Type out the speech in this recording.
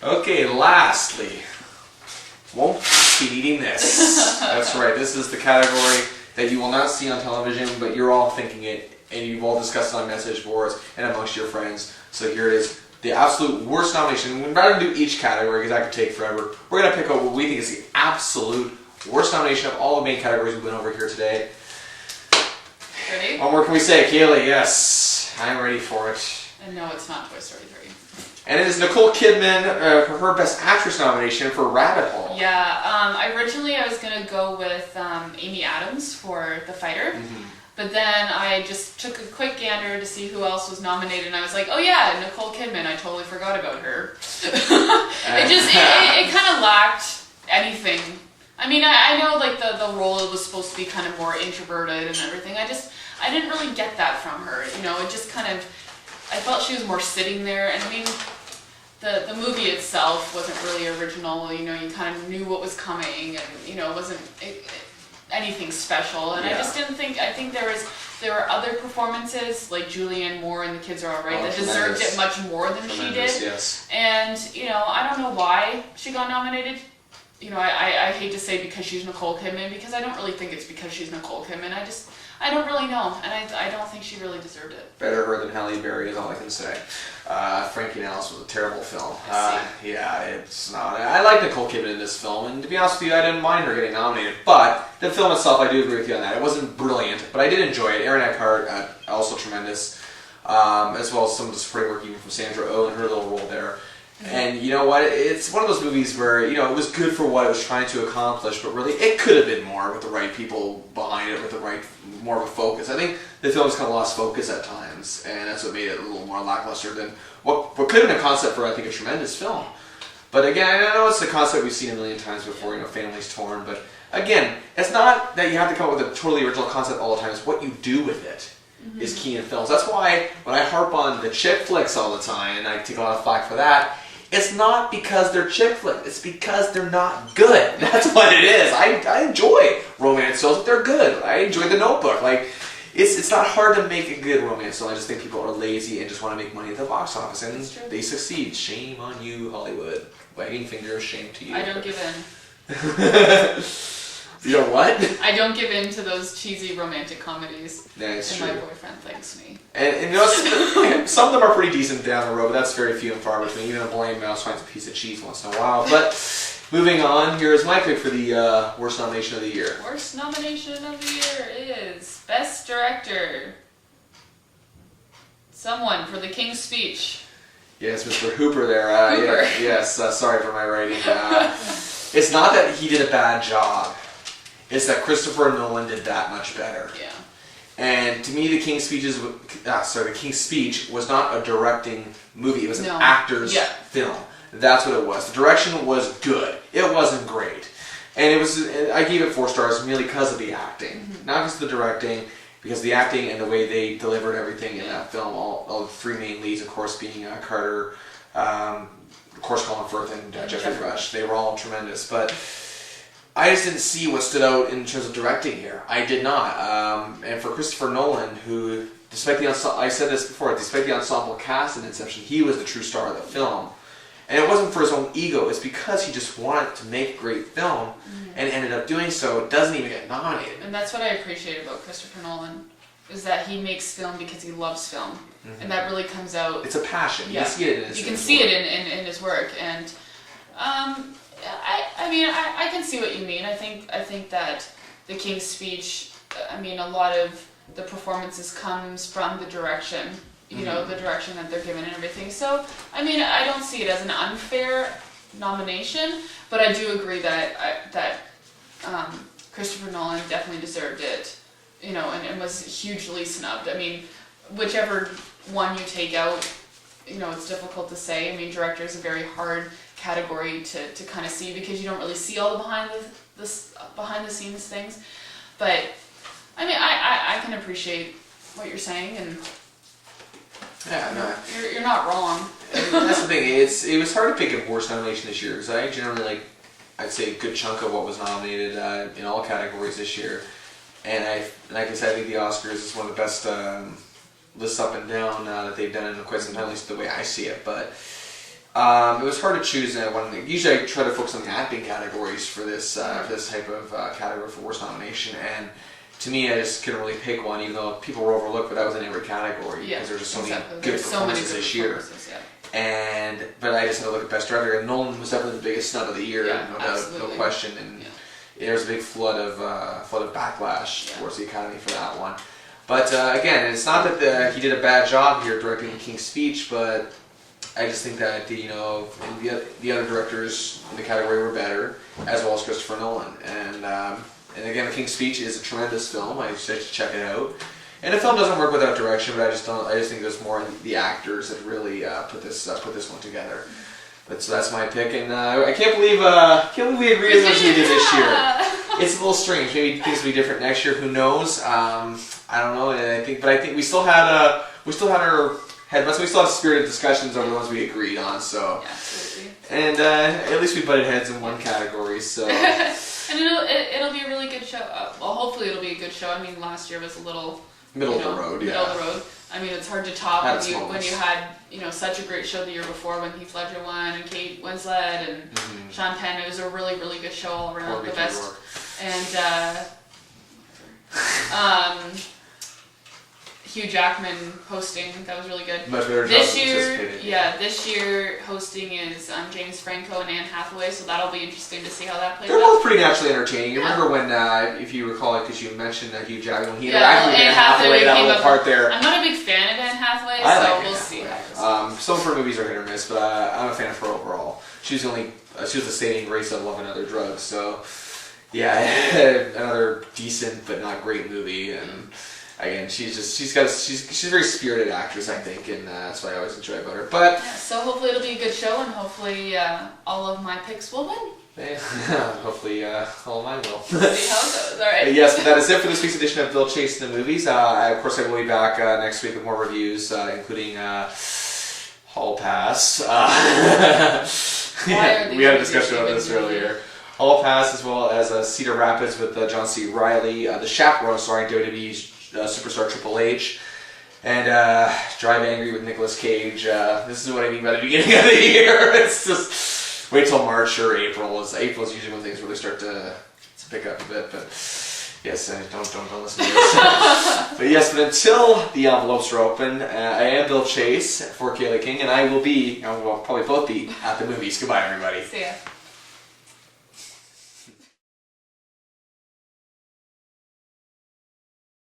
Okay, lastly, won't be eating this. That's right, this is the category that you will not see on television, but you're all thinking it, and you've all discussed it on message boards and amongst your friends. So here it is, the absolute worst nomination. We'd rather do each category because that could take forever. We're going to pick out what we think is the absolute worst nomination of all the main categories we went over here today. Ready? What more can we say? Kaylee, yes, I'm ready for it. And no, it's not Toy Story 3. And it is Nicole Kidman for her Best Actress nomination for Rabbit Hole. Yeah, originally I was going to go with Amy Adams for The Fighter. Mm-hmm. But then I just took a quick gander to see who else was nominated, and I was like, oh yeah, Nicole Kidman, I totally forgot about her. it kind of lacked anything. I mean, I know like the role was supposed to be kind of more introverted and everything. I didn't really get that from her. You know, it just kind of, I felt she was more sitting there, and I mean, the movie itself wasn't really original. You know, you kind of knew what was coming, and you know, it wasn't anything special. And yeah. I just didn't think. I think there were other performances like Julianne Moore and The Kids Are Alright that deserved it much more than she did. Yes. And you know, I don't know why she got nominated. You know, I hate to say because she's Nicole Kidman, because I don't really think it's because she's Nicole Kidman. I don't really know, and I don't think she really deserved it. Better her than Halle Berry is all I can say. Frankie and Alice was a terrible film. Yeah, it's not. I like Nicole Kidman in this film, and to be honest with you, I didn't mind her getting nominated. But the film itself, I do agree with you on that. It wasn't brilliant, but I did enjoy it. Aaron Eckhart, also tremendous, as well as some of the supporting work even from Sandra Oh and her little role there. And you know what? It's one of those movies where, you know, it was good for what it was trying to accomplish, but really it could have been more with the right people behind it, with the right, more of a focus. I think the film's kind of lost focus at times, and that's what made it a little more lackluster than what could have been a concept for, I think, a tremendous film. But again, I know it's a concept we've seen a million times before, you know, families torn, but again, it's not that you have to come up with a totally original concept all the time, it's what you do with it. Mm-hmm. Is key in films. That's why when I harp on the chick flicks all the time, and I take a lot of flack for that, it's not because they're chick flicks. It's because they're not good. That's what it is. I enjoy romance films, but they're good. I enjoy The Notebook. Like, it's not hard to make a good romance film. I just think people are lazy and just want to make money at the box office, and they succeed. Shame on you, Hollywood. Wagging fingers, shame to you. I don't give in. You know what? I don't give in to those cheesy romantic comedies. That's and true. My boyfriend thanks me. And you know, some of them are pretty decent down the road, but that's very few and far between. Even a blind mouse finds a piece of cheese once in a while. But moving on, here's my pick for the worst nomination of the year. Worst nomination of the year is Best Director. Someone for The King's Speech. Yes, Mr. Hooper there. Hooper. Yeah, yes, sorry for my writing. It's not that he did a bad job. It's that Christopher Nolan did that much better. Yeah. And to me, The King's Speech was not a directing movie. It was an actor's film. That's what it was. The direction was good. It wasn't great. And it was. I gave it 4 stars merely because of the acting. Mm-hmm. Not because of the directing, because the acting and the way they delivered everything in that film. All the 3 main leads, of course, being Carter, of course Colin Firth, and Jeffrey Rush. They were all tremendous. But I just didn't see what stood out in terms of directing here. I did not. And for Christopher Nolan, who, despite the I said this before, despite the ensemble cast in Inception, he was the true star of the film. And it wasn't for his own ego. It's because he just wanted to make a great film, and ended up doing so. It doesn't even get nominated. And that's what I appreciate about Christopher Nolan, is that he makes film because he loves film, and that really comes out. It's a passion. Yeah. You see it in his. You can see it in his work, and I mean, I can see what you mean. I think that The King's Speech, I mean, a lot of the performances comes from the direction, you know, the direction that they're given and everything. So, I mean, I don't see it as an unfair nomination, but I do agree that Christopher Nolan definitely deserved it, you know, and was hugely snubbed. I mean, whichever one you take out, you know, it's difficult to say. I mean, director is a very hard category to kind of see, because you don't really see all the behind the scenes things. But I mean, I can appreciate what you're saying, and you're not wrong. And that's the thing. It was hard to pick a worst nomination this year, because I generally I'd say a good chunk of what was nominated in all categories this year. And like I said, I think the Oscars is one of the best lists up and down that they've done in quite some time, at least the way I see it. But It was hard to choose one. Usually I try to focus on the acting categories for this type of category for worst nomination, and to me I just couldn't really pick one, even though people were overlooked, but that was in every category because there's just so many good performances this year. But I just had to look at Best Director, and Nolan was definitely the biggest snub of the year, no doubt, no question. And there was a big flood of backlash towards the Academy for that one. But again, it's not that he did a bad job here directing The King's Speech, but I just think that the other directors in the category were better, as well as Christopher Nolan. And again, The King's Speech is a tremendous film. I should check it out. And the film doesn't work without direction, but I just think there's more in the actors that really put this one together. But so that's my pick, and I can't believe we agreed as much as we did this year. It's a little strange. Maybe things will be different next year. Who knows? I don't know. And I think we still had we still had spirited discussions over the ones we agreed on. So yeah, absolutely. And at least we butted heads in one category. So and it'll be a really good show. Well, hopefully it'll be a good show. I mean, last year was a little middle of the road. Middle of the road. I mean, it's hard to top when you had such a great show the year before when Heath Ledger won and Kate Winslet and Sean Penn. It was a really, really good show all around. The best. And Hugh Jackman hosting, that was really good. Much better this job year. than anticipated. Yeah, this year hosting is James Franco and Anne Hathaway, so that'll be interesting to see how that plays out. They're both pretty naturally entertaining. You remember when, if you recall it, because you mentioned Hugh Jackman, when he interacted with Anne Hathaway, that little part there. I'm not a big fan of Anne Hathaway, we'll see. Some of her movies are hit or miss, but I'm a fan of her overall. She was the saving grace of Love and Other Drugs, so yeah, another decent but not great movie. And again, she's a very spirited actress, I think, and that's why I always enjoy about her. But so hopefully it'll be a good show, and hopefully all of my picks will win. Hopefully all of mine will. See how it goes. All right. Yes, but that is it for this week's edition of Bill Chase in the Movies. Of course, I will be back next week with more reviews, including Hall Pass. We had a discussion about this earlier. Hall Pass, as well as Cedar Rapids with John C. Reilly, The Chaperone starring WWE's superstar Triple H, and Drive Angry with Nicolas Cage. This is what I mean by the beginning of the year. It's just wait till March or April. April is usually when things really start to pick up a bit. But yes, don't listen to this. But until the envelopes are open, I am Bill Chase for Kaylee King, and I will be, we'll probably both be at the movies. Goodbye, everybody. See ya.